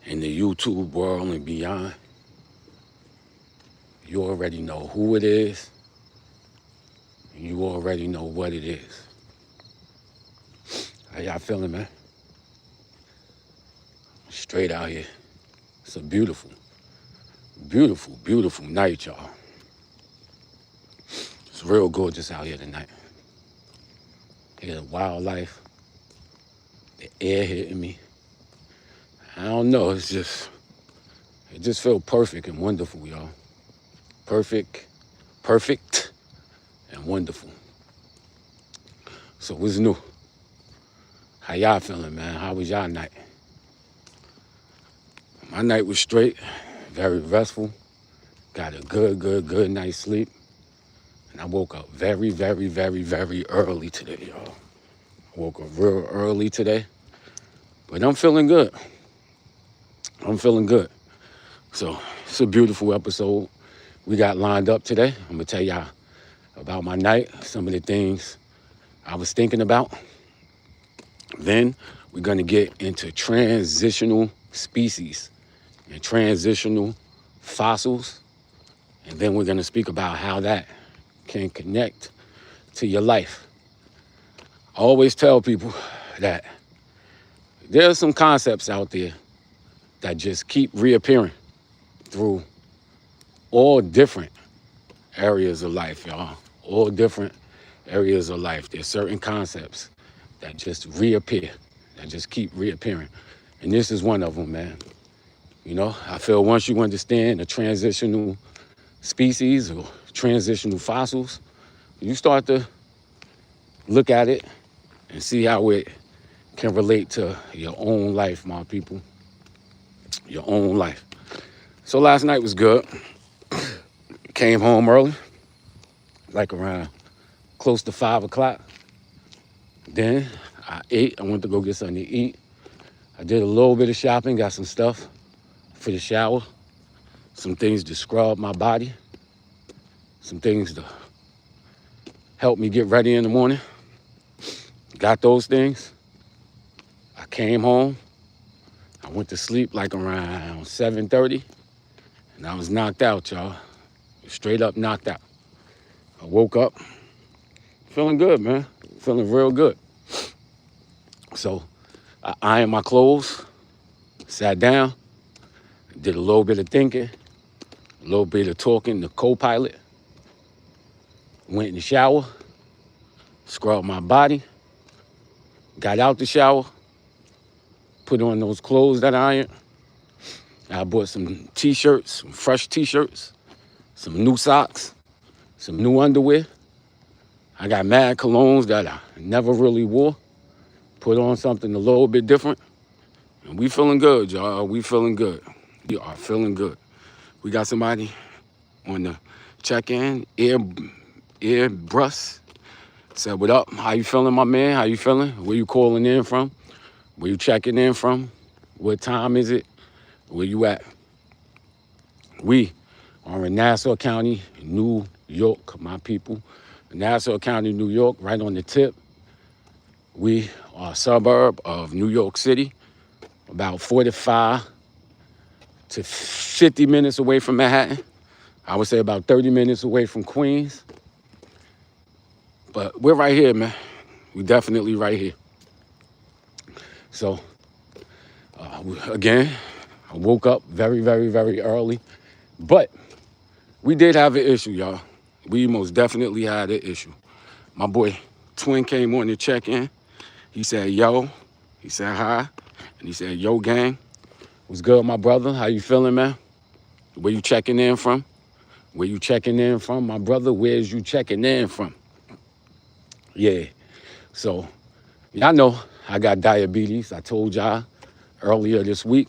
in the YouTube world and beyond. You already know who it is, and you already know what it is. How y'all feeling, man? Straight out here. It's a beautiful, beautiful, beautiful night, y'all. It's real gorgeous out here tonight. Hear the wildlife, the air hitting me. I don't know, it just feels perfect and wonderful, y'all. Perfect, and wonderful. So what's new? How y'all feeling, man? How was y'all night? My night was straight, very restful. Got a good night's sleep. And I woke up very, very, very, very early today, y'all. I woke up real early today. But I'm feeling good. I'm feeling good. So it's a beautiful episode we got lined up today. I'm gonna tell y'all about my night, some of the things I was thinking about. Then we're gonna get into transitional species and transitional fossils. And then we're gonna speak about how that can connect to your life. I always tell people that there's some concepts out there that just keep reappearing through all different areas of life, y'all. All different areas of life. There's certain concepts that just reappear, that just keep reappearing. And this is one of them, man. You know, I feel once you understand the transitional species or transitional fossils, you start to look at it and see how it can relate to your own life, my people. Your own life. So last night was good. Came home early, like around close to 5 o'clock. Then I ate. I went to go get something to eat. I did a little bit of shopping, got some stuff for the shower, some things to scrub my body, some things to help me get ready in the morning. Got those things. I came home. I went to sleep like around 7:30, and I was knocked out, y'all. Straight up knocked out. I woke up feeling good, man. Feeling real good. So I ironed my clothes, sat down, did a little bit of thinking, a little bit of talking to co-pilot, went in the shower, scrubbed my body, got out the shower, put on those clothes that I ironed. I bought some t-shirts, some fresh t-shirts, some new socks, some new underwear. I got mad colognes that I never really wore. Put on something a little bit different. And we feeling good, y'all. We feeling good. We are feeling good. We got somebody on the check-in, ear Bruss. Said, what up? How you feeling, my man? How you feeling? Where you calling in from? Where you checking in from? What time is it? Where you at? We are in Nassau County, New York, my people. Nassau County, New York, right on the tip. We are a suburb of New York City, about 45 to 50 minutes away from Manhattan. I would say about 30 minutes away from Queens. But we're right here, man. We definitely right here. So, again, I woke up very, very, very early. But we did have an issue, y'all. We most definitely had an issue. My boy Twin came on to check in. He said, yo. He said, hi. And he said, yo, gang. What's good, my brother? How you feeling, man? Where you checking in from? Where you checking in from, my brother? Where's you checking in from? Yeah. So, y'all know I got diabetes. I told y'all earlier this week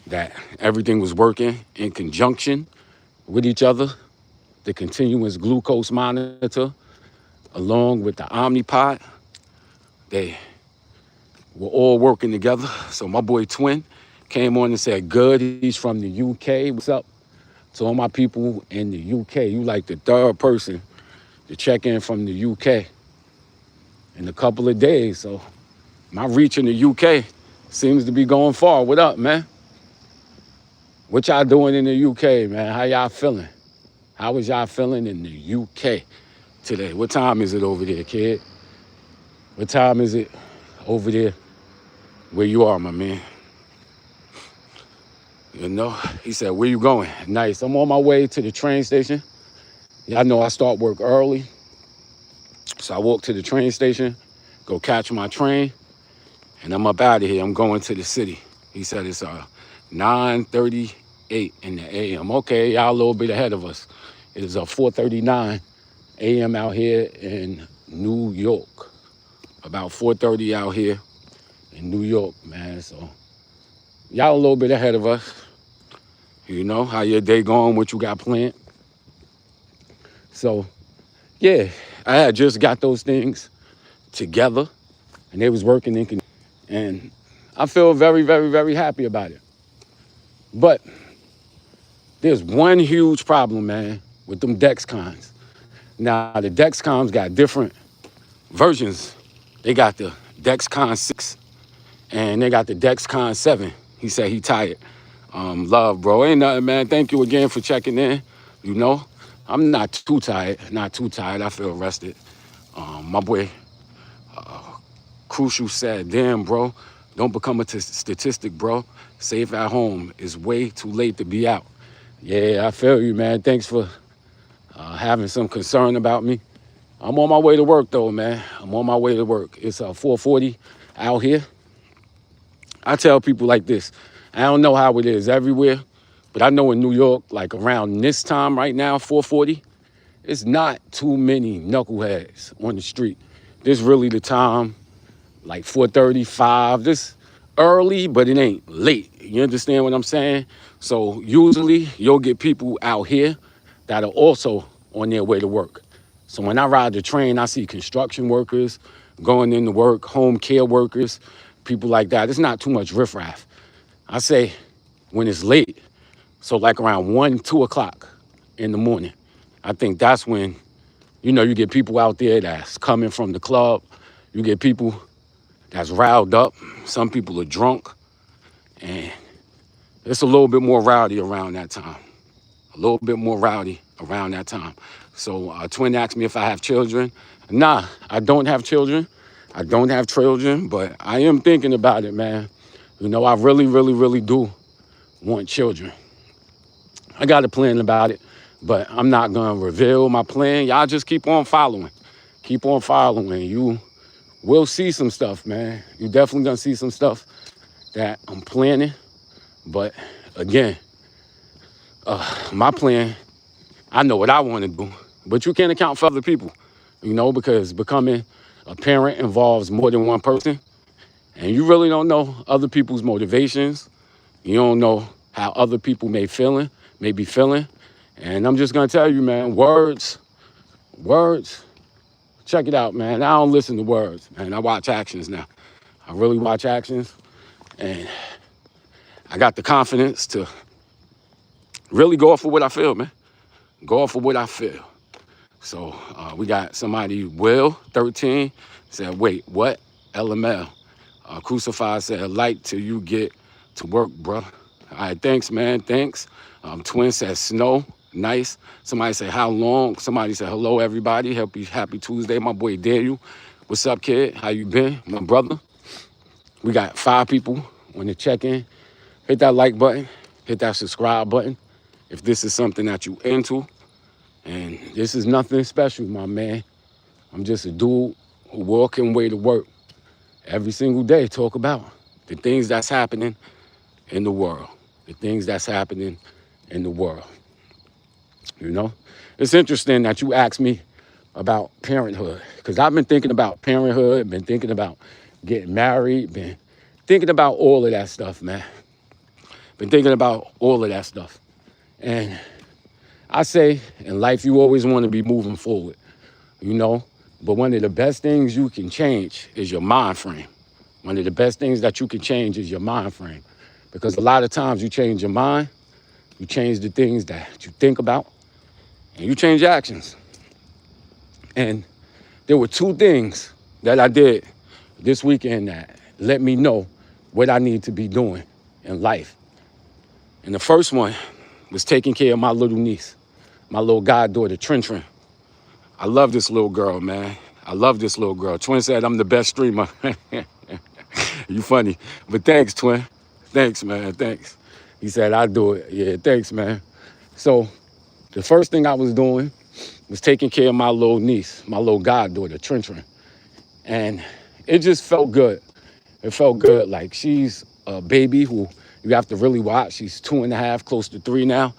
that everything was working in conjunction with each other. The continuous glucose monitor, along with the Omnipod, they were all working together. So my boy Twin came on and said, good, he's from the UK. What's up to all my people in the UK? You like the third person to check in from the UK in a couple of days. So my reach in the UK seems to be going far. What up, man? What y'all doing in the UK, man? How y'all feeling? How was y'all feeling in the UK today? What time is it over there, kid? What time is it over there where you are, my man? You know, he said, where you going? Nice. I'm on my way to the train station. Y'all know I start work early. So I walk to the train station, go catch my train, and I'm up out of here. I'm going to the city. He said it's 9:38 in the a.m. Okay, y'all a little bit ahead of us. It is 4:39 a.m. out here in New York. About 4:30 out here in New York, man. So y'all a little bit ahead of us. You know, how your day going, what you got planned. So, yeah, I had just got those things together, and they was working and I feel very, very, very happy about it. But there's one huge problem, man, with them Dexcons. Now, the Dexcons got different versions. They got the Dexcon 6 and they got the Dexcon 7. He said he tired. Love, bro. Ain't nothing, man. Thank you again for checking in. You know, I'm not too tired. Not too tired. I feel rested. My boy Crucial said, damn, bro, don't become a statistic, bro. Safe at home. It's way too late to be out. Yeah, I feel you, man. Thanks for having some concern about me. I'm on my way to work, though, man. I'm on my way to work. It's 4:40 out here. I tell people like this. I don't know how it is everywhere, but I know in New York, like around this time right now, 4:40, it's not too many knuckleheads on the street. This really the time, like 4:35. This early, but it ain't late. You understand what I'm saying? So usually you'll get people out here that are also on their way to work. So when I ride the train, I see construction workers going into work, home care workers, people like that. It's not too much riffraff. I say when it's late, so like around 1, 2 o'clock in the morning, I think that's when, you get people out there that's coming from the club. You get people that's riled up. Some people are drunk. And it's a little bit more rowdy around that time. A little bit more rowdy around that time. So Twin asked me if I have children. Nah, I don't have children. I don't have children, but I am thinking about it, man. I really, really, really do want children. I got a plan about it, but I'm not going to reveal my plan. Y'all just keep on following. Keep on following. You will see some stuff, man. You definitely going to see some stuff that I'm planning. But again, my plan, I know what I want to do, but you can't account for other people, because becoming a parent involves more than one person. And you really don't know other people's motivations. You don't know how other people may be feeling. And I'm just going to tell you, man, words, check it out, man. I don't listen to words, man. I watch actions now. I really watch actions. And I got the confidence to really go off of what I feel, man. Go off of what I feel. So we got somebody, Will, 13, said, wait, what? LML. Crucified said, like till you get to work, bro. All right, thanks, man, thanks. Twin said, snow, nice. Somebody said, how long? Somebody said, hello, everybody. Happy Tuesday. My boy Daniel. What's up, kid? How you been? My brother. We got 5 people on the check-in. Hit that like button. Hit that subscribe button. If this is something that you into. And this is nothing special, my man. I'm just a dude who walking way to work every single day. Talk about the things that's happening in the world. The things that's happening in the world. It's interesting that you asked me about parenthood, because I've been thinking about parenthood, been thinking about getting married, been thinking about all of that stuff, man. Been thinking about all of that stuff. And I say in life, you always want to be moving forward, but one of the best things you can change is your mind frame. One of the best things that you can change is your mind frame, because a lot of times you change your mind, you change the things that you think about, and you change your actions. And there were 2 things that I did this weekend that let me know what I need to be doing in life. And the first one was taking care of my little niece, my little goddaughter, Trin. I love this little girl, man. I love this little girl. Twin said I'm the best streamer. You funny. But thanks, Twin. Thanks, man. Thanks. He said, I do it. Yeah, thanks, man. So the first thing I was doing was taking care of my little niece, my little goddaughter, Trin. And it just felt good. It felt good. Like, she's a baby who you have to really watch. She's 2.5, close to 3 now.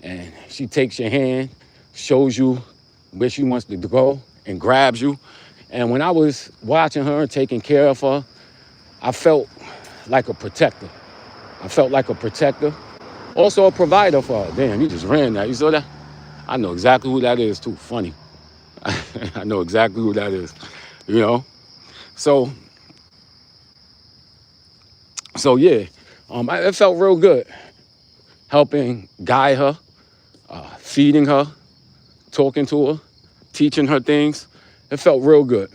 And she takes your hand, shows you where she wants to go, and grabs you. And when I was watching her and taking care of her, I felt like a protector. I felt like a protector. Also a provider for her. Damn, you just ran that. You saw that? I know exactly who that is, too. Funny. I know exactly who that is, you know? So yeah, it felt real good. Helping guide her, feeding her, talking to her, teaching her things. It felt real good.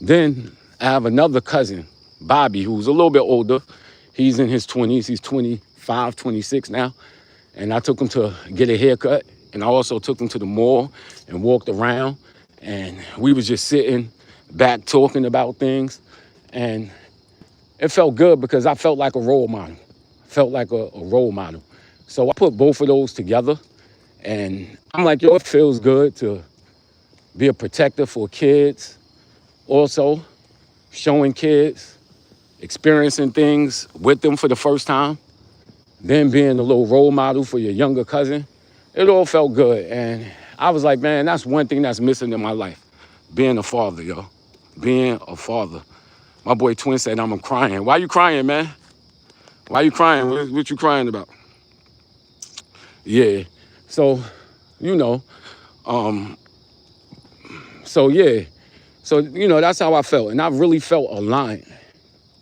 Then I have another cousin, Bobby, who's a little bit older. He's in his 20s. He's 25, 26 now. And I took him to get a haircut. And I also took him to the mall and walked around. And we was just sitting back talking about things. And it felt good because I felt like a role model. Felt like a role model. So I put both of those together. And I'm like, yo, it feels good to be a protector for kids. Also, showing kids, experiencing things with them for the first time. Then being a little role model for your younger cousin. It all felt good. And I was like, man, that's one thing that's missing in my life. Being a father, yo. Being a father. My boy Twin said I'm crying. Why you crying, man? Why you crying? What you crying about? Yeah. So, you know, so yeah. So, you know, that's how I felt. And I really felt aligned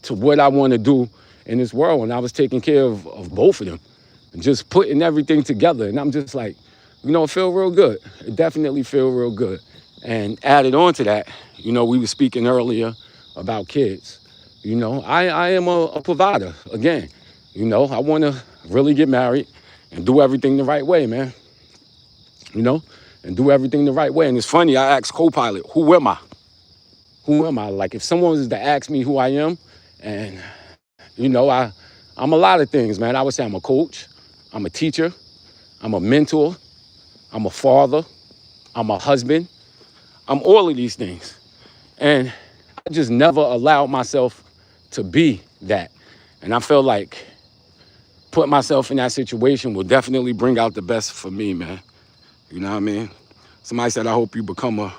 to what I want to do in this world. And I was taking care of both of them and just putting everything together. And I'm just like, you know, it feel real good. It definitely feel real good. And added on to that, you know, we were speaking earlier about kids. You know, I am a provider. Again, you know, I want to really get married and do everything the right way, man. You know, and do everything the right way. And it's funny, I asked Copilot, who am I? Who am I? Like, if someone was to ask me who I am, and, you know, I'm a lot of things, man. I would say I'm a coach, I'm a teacher, I'm a mentor, I'm a father, I'm a husband, I'm all of these things. And I just never allowed myself to be that. And I feel like putting myself in that situation will definitely bring out the best for me, man. You know what I mean? Somebody said, I hope you become a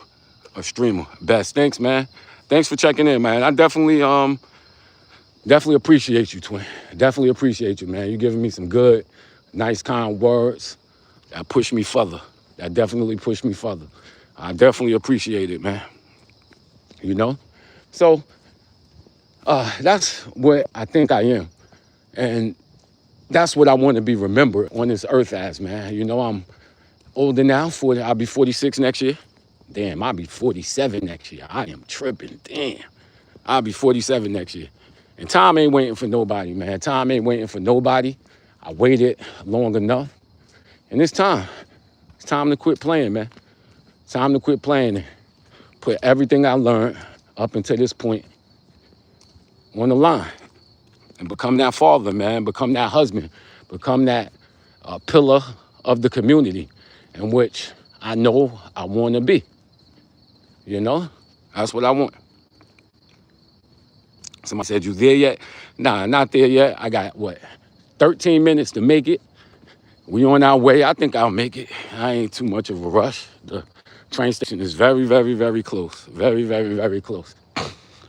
streamer. Best. Thanks, man. Thanks for checking in, man. I definitely appreciate you, Twin. Definitely appreciate you, man. You giving me some good, nice, kind words that push me further. That definitely pushed me further. I definitely appreciate it, man. You know? So that's what I think I am. And that's what I want to be remembered on this earth as, man. You know, I'm older now. I'll be 46 next year. Damn, I'll be 47 next year. I am tripping. Damn. I'll be 47 next year. And time ain't waiting for nobody, man. Time ain't waiting for nobody. I waited long enough. And it's time. It's time to quit playing, man. It's time to quit playing and put everything I learned up until this point on the line. And become that father, man. Become that husband. Become that pillar of the community in which I know I want to be. You know? That's what I want. Somebody said, you there yet? Nah, not there yet. I got, 13 minutes to make it. We on our way. I think I'll make it. I ain't too much of a rush. The train station is very, very, very close. Very, very, very close.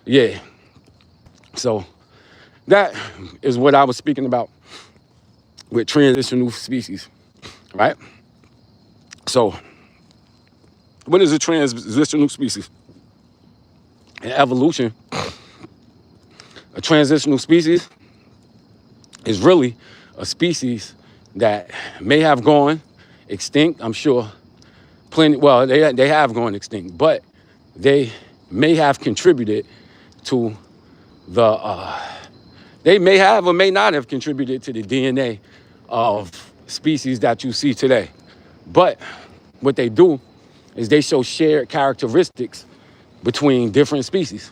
Yeah. So that is what I was speaking about with transitional species, right? So what is a transitional species? In evolution, a transitional species is really a species that may have gone extinct. I'm sure they have gone extinct, but they may have contributed to they may have or may not have contributed to the DNA of species that you see today. But what they do is they show shared characteristics between different species.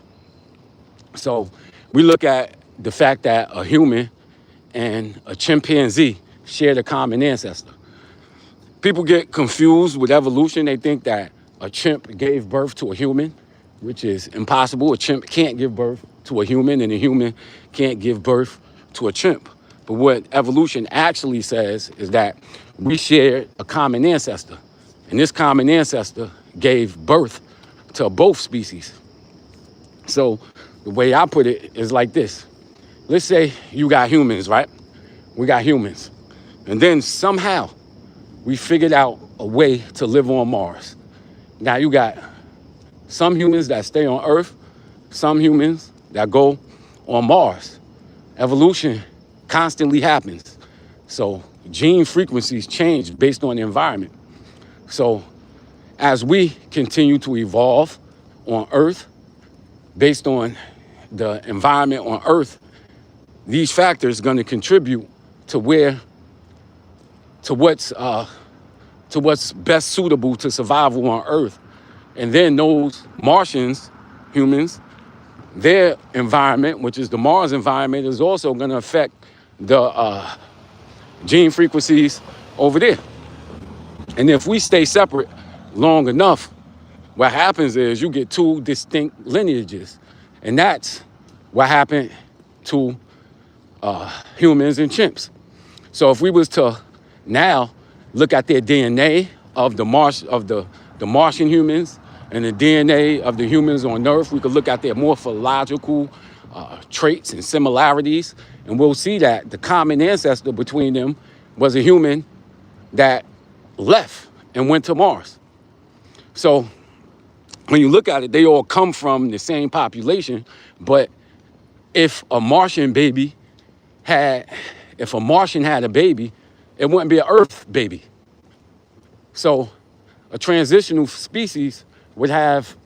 So we look at the fact that a human and a chimpanzee share a common ancestor. People get confused with evolution. They think that a chimp gave birth to a human, which is impossible. A chimp can't give birth to a human, and a human can't give birth to a chimp. But what evolution actually says is that we share a common ancestor, and this common ancestor gave birth to both species. So the way I put it is like this. Let's say you got humans, right? We got humans. And then somehow we figured out a way to live on Mars. Now you got some humans that stay on Earth, some humans that go on Mars. Evolution constantly happens. So gene frequencies change based on the environment. So as we continue to evolve on Earth, based on the environment on Earth, these factors are going to contribute to what's best suitable to survival on Earth. And then those Martians, humans, their environment, which is the Mars environment, is also going to affect the gene frequencies over there. And if we stay separate long enough, what happens is you get two distinct lineages. And that's what happened to humans and chimps. So if we was to now look at their DNA of the Martian humans and the DNA of the humans on Earth, we could look at their morphological traits and similarities, and we'll see that the common ancestor between them was a human that left and went to Mars. So when you look at it, they all come from the same population, but if a Martian had a baby, it wouldn't be an Earth baby. So a transitional species would have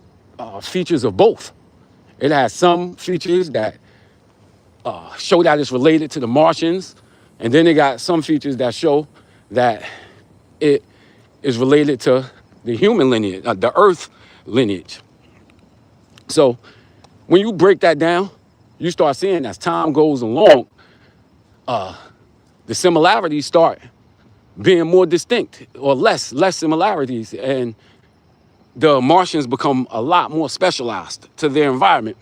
features of both. It has some features that show that it's related to the Martians, and then it got some features that show that it is related to the human lineage, the Earth lineage. So when you break that down, you start seeing as time goes along, the similarities start being more distinct, or less similarities, and the Martians become a lot more specialized to their environment.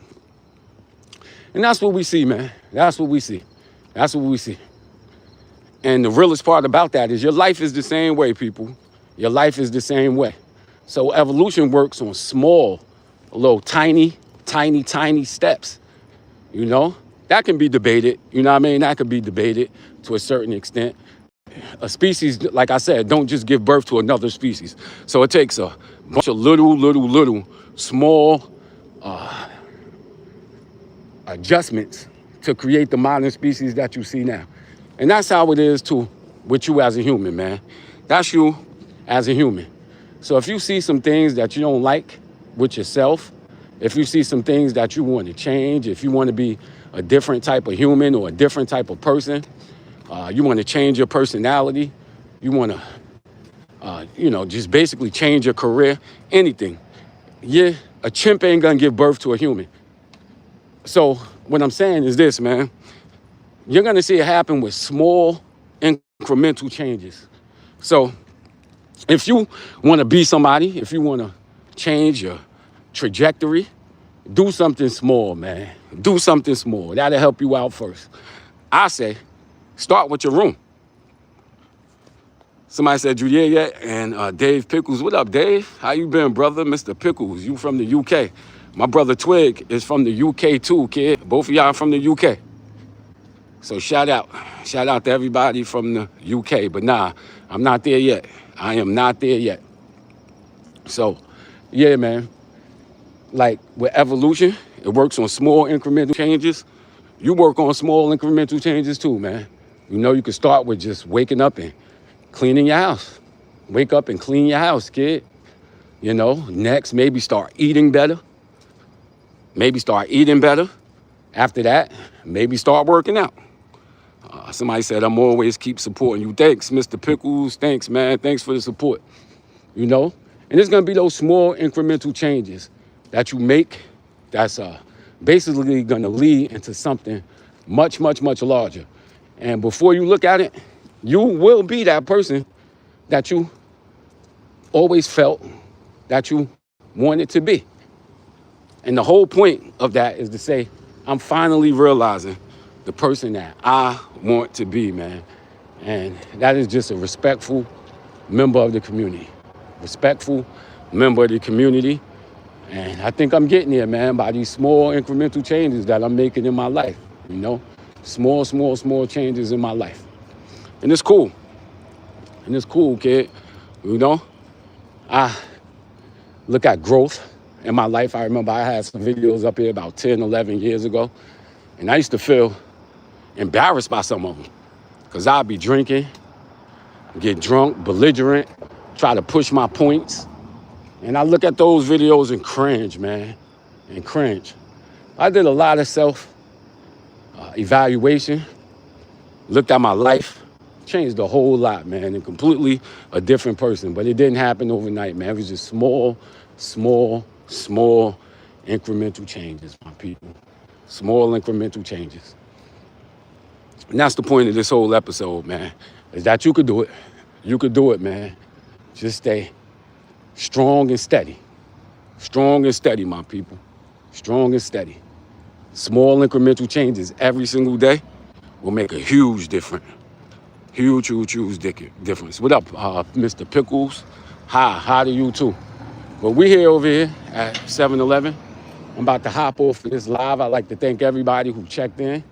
And that's what we see, man. That's what we see. And the realest part about that is your life is the same way, people. Your life is the same way. So evolution works on small, little tiny steps. You know, that can be debated. You know what I mean? That could be debated to a certain extent. A species, like I said, don't just give birth to another species. So it takes a bunch of little small adjustments to create the modern species that you see now. And that's how it is too with you as a human, man. That's you as a human. So if you see some things that you don't like with yourself, if you see some things that you want to change, if you want to be a different type of human or a different type of person, you want to change your personality, you want to, just basically change your career, anything. Yeah, a chimp ain't gonna give birth to a human. So what I'm saying is this, man. You're gonna see it happen with small incremental changes. So if you want to be somebody, if you want to change your trajectory, do something small, man. Do something small. That'll help you out first. I say, start with your room. Somebody said, you there yet? And Dave Pickles, what up, Dave? How you been, brother? Mr. Pickles, you from the UK. My brother Twig is from the UK too, kid. Both of y'all from the UK. So shout out to everybody from the UK. But nah, I'm not there yet. I am not there yet. So, yeah, man. Like with evolution, it works on small incremental changes. You work on small incremental changes too, man. You know, you can start with just waking up and cleaning your house. Wake up and clean your house, kid. You know, next, maybe start eating better. After that, maybe start working out. Somebody said, I'm always keep supporting you. Thanks, Mr. Pickles. Thanks, man. Thanks for the support, you know? And it's going to be those small incremental changes that you make that's basically going to lead into something much, much, much larger. And before you look at it, you will be that person that you always felt that you wanted to be. And the whole point of that is to say, I'm finally realizing the person that I want to be, man. And that is just a respectful member of the community. Respectful member of the community. And I think I'm getting there, man, by these small incremental changes that I'm making in my life, you know? Small, small, small changes in my life. And it's cool. And it's cool, kid. You know? I look at growth in my life. I remember I had some videos up here about 10, 11 years ago. And I used to feel embarrassed by some of them. Because I'd be drinking, get drunk, belligerent, try to push my points. And I look at those videos and cringe, man, and cringe. I did a lot of self-evaluation, looked at my life, changed a whole lot, man, and completely a different person. But it didn't happen overnight, man. It was just small, small, small incremental changes, my people. Small incremental changes. And that's the point of this whole episode, man, is that you could do it. You could do it, man. Just stay strong and steady. Strong and steady, my people. Strong and steady. Small incremental changes every single day will make a huge difference. Huge, huge, huge difference. What up, Mr. Pickles? Hi to you too. But we here over here at 7-Eleven. I'm about to hop off of this live. I'd like to thank everybody who checked in.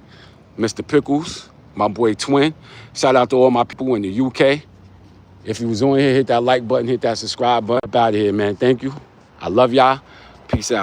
Mr. Pickles, my boy Twin. Shout out to all my people in the UK. If you was on here, hit that like button, hit that subscribe button. Up out of here, man. Thank you. I love y'all. Peace out.